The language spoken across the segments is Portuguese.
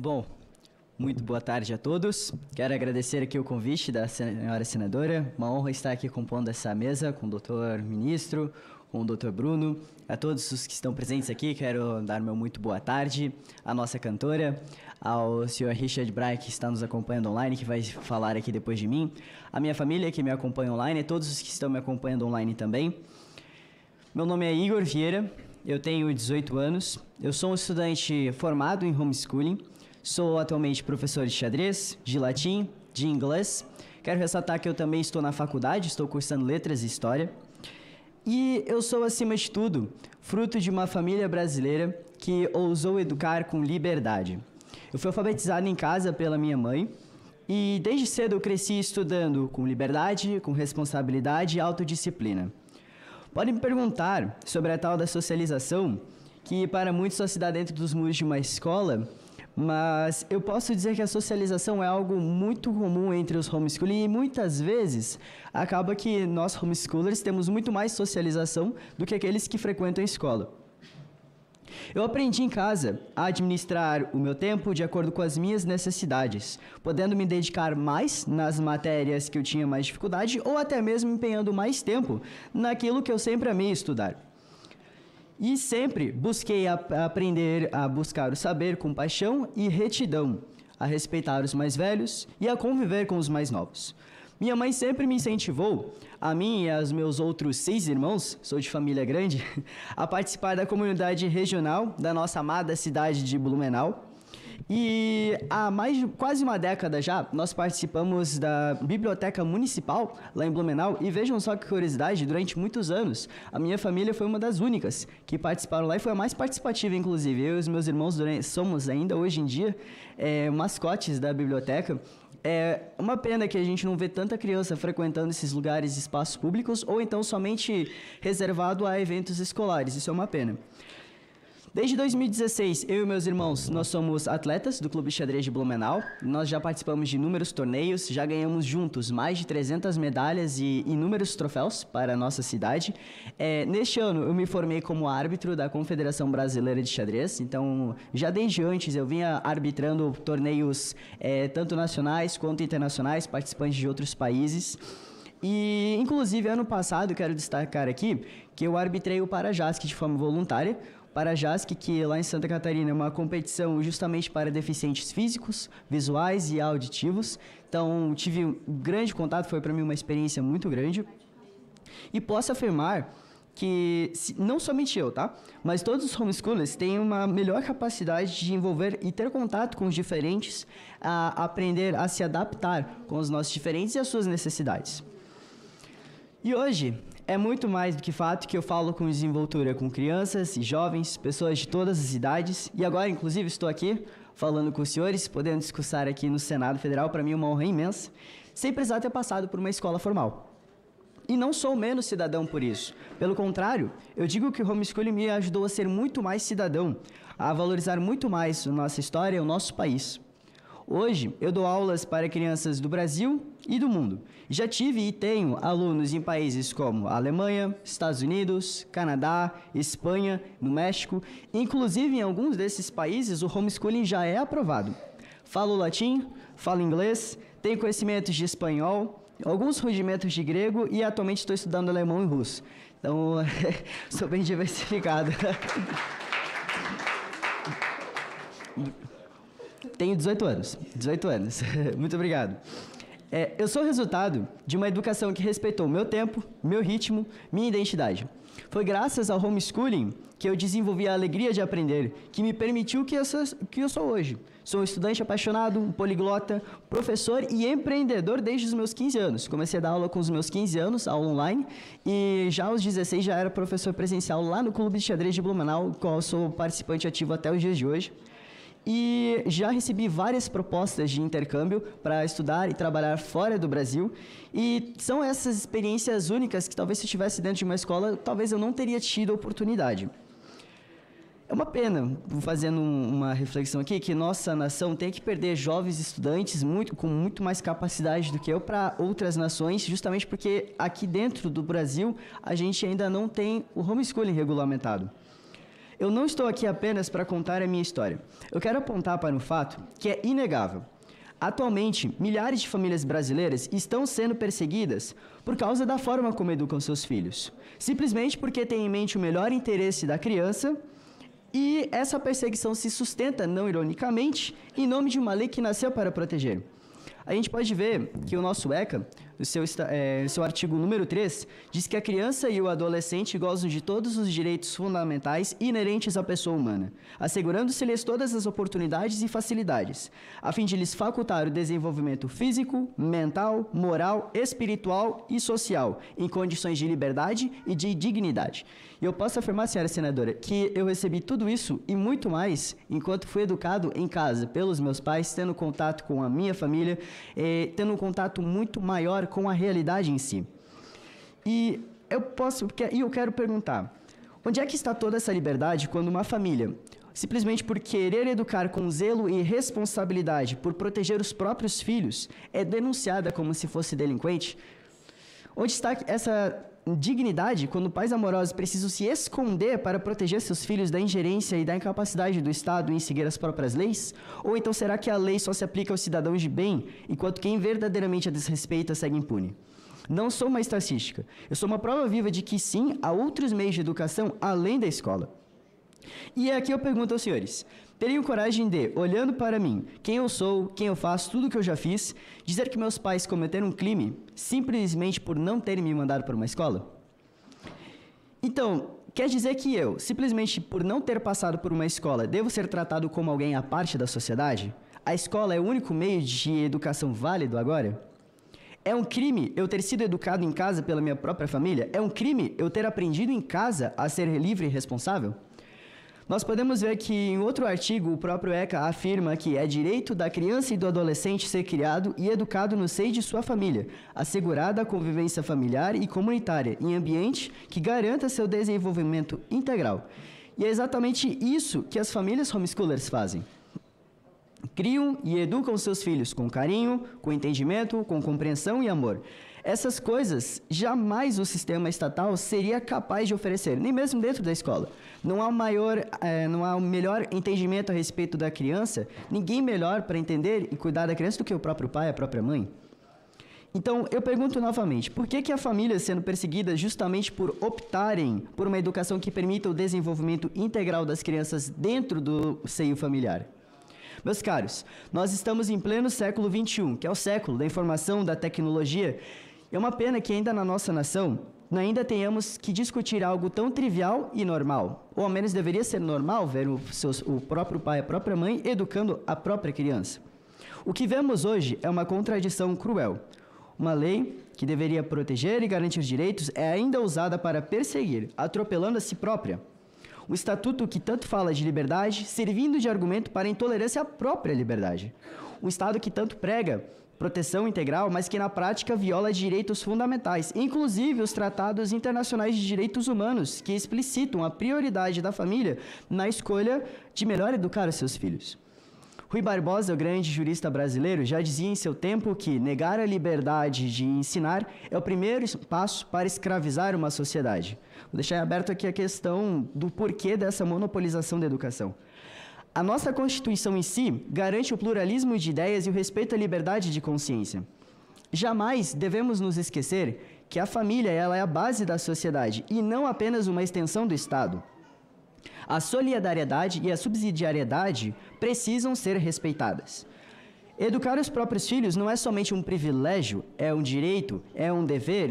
Bom, muito boa tarde a todos. Quero agradecer aqui o convite da senhora senadora. Uma honra estar aqui compondo essa mesa com o doutor ministro, com o doutor Bruno. A todos os que estão presentes aqui, quero dar meu muito boa tarde à nossa cantora, ao senhor Richard Bray, que está nos acompanhando online, que vai falar aqui depois de mim, a minha família que me acompanha online e todos os que estão me acompanhando online também. Meu nome é Igor Vieira, eu tenho 18 anos, eu sou um estudante formado em homeschooling, sou atualmente professor de xadrez, de latim, de inglês. Quero ressaltar que eu também estou na faculdade, estou cursando letras e história. E eu sou, acima de tudo, fruto de uma família brasileira que ousou educar com liberdade. Eu fui alfabetizado em casa pela minha mãe e desde cedo eu cresci estudando com liberdade, com responsabilidade e autodisciplina. Podem me perguntar sobre a tal da socialização, que para muitos só se dá dentro dos muros de uma escola, mas eu posso dizer que a socialização é algo muito comum entre os homeschoolers e muitas vezes acaba que nós homeschoolers temos muito mais socialização do que aqueles que frequentam a escola. Eu aprendi em casa a administrar o meu tempo de acordo com as minhas necessidades, podendo me dedicar mais nas matérias que eu tinha mais dificuldade ou até mesmo empenhando mais tempo naquilo que eu sempre amei estudar. E sempre busquei aprender a buscar o saber com paixão e retidão, a respeitar os mais velhos e a conviver com os mais novos. Minha mãe sempre me incentivou, a mim e aos meus outros 6 irmãos, sou de família grande, a participar da comunidade regional da nossa amada cidade de Blumenau. E há quase uma década já, nós participamos da Biblioteca Municipal lá em Blumenau e vejam só que curiosidade, durante muitos anos, a minha família foi uma das únicas que participaram lá e foi a mais participativa, inclusive. Eu e os meus irmãos somos ainda hoje em dia mascotes da biblioteca. É uma pena que a gente não vê tanta criança frequentando esses lugares e espaços públicos ou então somente reservado a eventos escolares, isso é uma pena. Desde 2016, eu e meus irmãos, nós somos atletas do Clube de Xadrez de Blumenau. Nós já participamos de inúmeros torneios, já ganhamos juntos mais de 300 medalhas e inúmeros troféus para a nossa cidade. Neste ano, eu me formei como árbitro da Confederação Brasileira de Xadrez. Então, já desde antes, eu vinha arbitrando torneios tanto nacionais quanto internacionais, participantes de outros países. E, inclusive, ano passado, quero destacar aqui que eu arbitrei o Parajasc de forma voluntária. Parajasc, que lá em Santa Catarina é uma competição justamente para deficientes físicos, visuais e auditivos. Então, tive um grande contato, foi para mim uma experiência muito grande. E posso afirmar que, não somente eu, tá? Mas todos os homeschoolers têm uma melhor capacidade de envolver e ter contato com os diferentes, a aprender a se adaptar com os nossos diferentes e as suas necessidades. E hoje é muito mais do que fato que eu falo com desenvoltura com crianças e jovens, pessoas de todas as idades. E agora, inclusive, estou aqui falando com os senhores, podendo discursar aqui no Senado Federal. Para mim é uma honra imensa, sem precisar ter passado por uma escola formal. E não sou menos cidadão por isso. Pelo contrário, eu digo que o homeschooling me ajudou a ser muito mais cidadão, a valorizar muito mais a nossa história e o nosso país. Hoje, eu dou aulas para crianças do Brasil e do mundo. Já tive e tenho alunos em países como a Alemanha, Estados Unidos, Canadá, Espanha, no México. Inclusive, em alguns desses países, o homeschooling já é aprovado. Falo latim, falo inglês, tenho conhecimentos de espanhol, alguns rudimentos de grego e atualmente estou estudando alemão e russo. Então, sou bem diversificado. Tenho 18 anos. Muito obrigado. Eu sou resultado de uma educação que respeitou meu tempo, meu ritmo, minha identidade. Foi graças ao homeschooling que eu desenvolvi a alegria de aprender, que me permitiu que eu sou hoje. Sou um estudante apaixonado, um poliglota, professor e empreendedor desde os meus 15 anos. Comecei a dar aula com os meus 15 anos, aula online, e já aos 16 já era professor presencial lá no Clube de Xadrez de Blumenau, qual sou participante ativo até os dias de hoje. E já recebi várias propostas de intercâmbio para estudar e trabalhar fora do Brasil. E são essas experiências únicas que talvez se eu estivesse dentro de uma escola, talvez eu não teria tido a oportunidade. É uma pena, fazendo uma reflexão aqui, que nossa nação tem que perder jovens estudantes com muito mais capacidade do que eu para outras nações, justamente porque aqui dentro do Brasil a gente ainda não tem o homeschooling regulamentado. Eu não estou aqui apenas para contar a minha história. Eu quero apontar para um fato que é inegável. Atualmente, milhares de famílias brasileiras estão sendo perseguidas por causa da forma como educam seus filhos. Simplesmente porque têm em mente o melhor interesse da criança, e essa perseguição se sustenta, não ironicamente, em nome de uma lei que nasceu para proteger. A gente pode ver que o nosso ECA, no seu artigo número 3, diz que a criança e o adolescente gozam de todos os direitos fundamentais inerentes à pessoa humana, assegurando-se-lhes todas as oportunidades e facilidades, a fim de lhes facultar o desenvolvimento físico, mental, moral, espiritual e social, em condições de liberdade e de dignidade. E eu posso afirmar, senhora senadora, que eu recebi tudo isso e muito mais enquanto fui educado em casa pelos meus pais, tendo contato com a minha família, tendo um contato muito maior com a realidade em si. E eu quero perguntar, onde é que está toda essa liberdade quando uma família, simplesmente por querer educar com zelo e responsabilidade, por proteger os próprios filhos, é denunciada como se fosse delinquente? Onde está essa dignidade quando pais amorosos precisam se esconder para proteger seus filhos da ingerência e da incapacidade do Estado em seguir as próprias leis? Ou então será que a lei só se aplica aos cidadãos de bem, enquanto quem verdadeiramente a desrespeita segue impune? Não sou uma estatística. Eu sou uma prova viva de que sim, há outros meios de educação além da escola. E aqui eu pergunto aos senhores, teriam coragem de, olhando para mim, quem eu sou, quem eu faço, tudo o que eu já fiz, dizer que meus pais cometeram um crime simplesmente por não terem me mandado para uma escola? Então, quer dizer que eu, simplesmente por não ter passado por uma escola, devo ser tratado como alguém à parte da sociedade? A escola é o único meio de educação válido agora? É um crime eu ter sido educado em casa pela minha própria família? É um crime eu ter aprendido em casa a ser livre e responsável? Nós podemos ver que em outro artigo o próprio ECA afirma que é direito da criança e do adolescente ser criado e educado no seio de sua família, assegurada a convivência familiar e comunitária em ambiente que garanta seu desenvolvimento integral. E é exatamente isso que as famílias homeschoolers fazem. Criam e educam seus filhos com carinho, com entendimento, com compreensão e amor. Essas coisas jamais o sistema estatal seria capaz de oferecer, nem mesmo dentro da escola. Não há um melhor entendimento a respeito da criança, ninguém melhor para entender e cuidar da criança do que o próprio pai, a própria mãe. Então, eu pergunto novamente, por que a família sendo perseguida justamente por optarem por uma educação que permita o desenvolvimento integral das crianças dentro do seio familiar? Meus caros, nós estamos em pleno século XXI, que é o século da informação, da tecnologia. É uma pena que ainda na nossa nação, ainda tenhamos que discutir algo tão trivial e normal. Ou ao menos deveria ser normal ver o próprio pai, a própria mãe, educando a própria criança. O que vemos hoje é uma contradição cruel. Uma lei que deveria proteger e garantir direitos é ainda usada para perseguir, atropelando a si própria. O estatuto que tanto fala de liberdade, servindo de argumento para a intolerância à própria liberdade. O Estado que tanto prega proteção integral, mas que na prática viola direitos fundamentais, inclusive os tratados internacionais de direitos humanos, que explicitam a prioridade da família na escolha de melhor educar os seus filhos. Rui Barbosa, o grande jurista brasileiro, já dizia em seu tempo que negar a liberdade de ensinar é o primeiro passo para escravizar uma sociedade. Vou deixar aberto aqui a questão do porquê dessa monopolização da educação. A nossa Constituição em si garante o pluralismo de ideias e o respeito à liberdade de consciência. Jamais devemos nos esquecer que a família ela é a base da sociedade e não apenas uma extensão do Estado. A solidariedade e a subsidiariedade precisam ser respeitadas. Educar os próprios filhos não é somente um privilégio, é um direito, é um dever,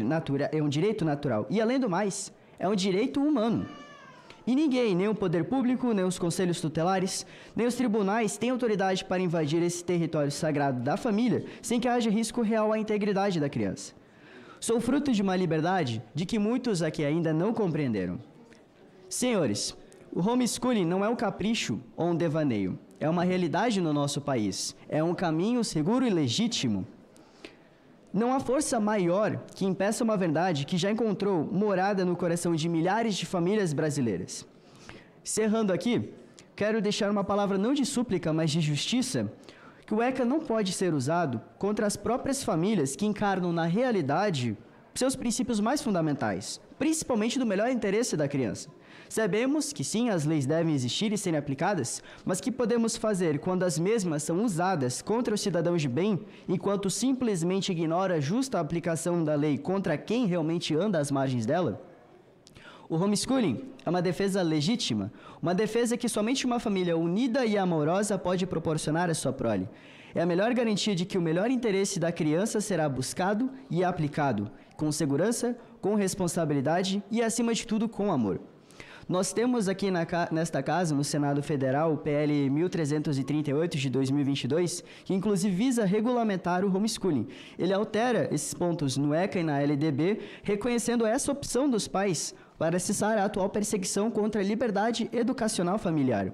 é um direito natural. E, além do mais, é um direito humano. E ninguém, nem o poder público, nem os conselhos tutelares, nem os tribunais têm autoridade para invadir esse território sagrado da família sem que haja risco real à integridade da criança. Sou fruto de uma liberdade de que muitos aqui ainda não compreenderam. Senhores, o homeschooling não é um capricho ou um devaneio. É uma realidade no nosso país. É um caminho seguro e legítimo. Não há força maior que impeça uma verdade que já encontrou morada no coração de milhares de famílias brasileiras. Encerrando aqui, quero deixar uma palavra não de súplica, mas de justiça, que o ECA não pode ser usado contra as próprias famílias que encarnam na realidade seus princípios mais fundamentais, principalmente do melhor interesse da criança. Sabemos que sim, as leis devem existir e serem aplicadas, mas que podemos fazer quando as mesmas são usadas contra os cidadãos de bem, enquanto simplesmente ignora a justa aplicação da lei contra quem realmente anda às margens dela? O homeschooling é uma defesa legítima, uma defesa que somente uma família unida e amorosa pode proporcionar à sua prole. É a melhor garantia de que o melhor interesse da criança será buscado e aplicado, com segurança, com responsabilidade e, acima de tudo, com amor. Nós temos aqui nesta casa, no Senado Federal, o PL 1338 de 2022, que inclusive visa regulamentar o homeschooling. Ele altera esses pontos no ECA e na LDB, reconhecendo essa opção dos pais para cessar a atual perseguição contra a liberdade educacional familiar.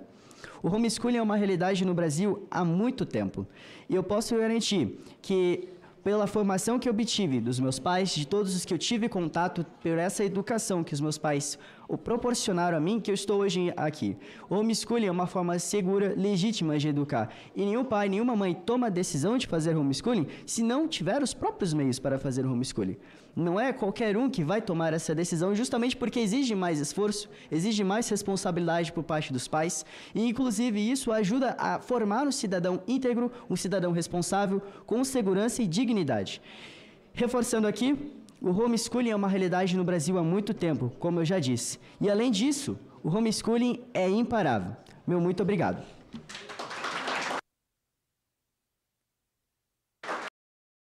O homeschooling é uma realidade no Brasil há muito tempo. E eu posso garantir que, pela formação que eu obtive dos meus pais, de todos os que eu tive contato, por essa educação que os meus pais proporcionaram a mim, que eu estou hoje aqui. O homeschooling é uma forma segura, legítima de educar. E nenhum pai, nenhuma mãe toma a decisão de fazer homeschooling se não tiver os próprios meios para fazer homeschooling. Não é qualquer um que vai tomar essa decisão, justamente porque exige mais esforço, exige mais responsabilidade por parte dos pais, e inclusive isso ajuda a formar um cidadão íntegro, um cidadão responsável, com segurança e dignidade. Reforçando aqui, o homeschooling é uma realidade no Brasil há muito tempo, como eu já disse. E além disso, o homeschooling é imparável. Meu muito obrigado.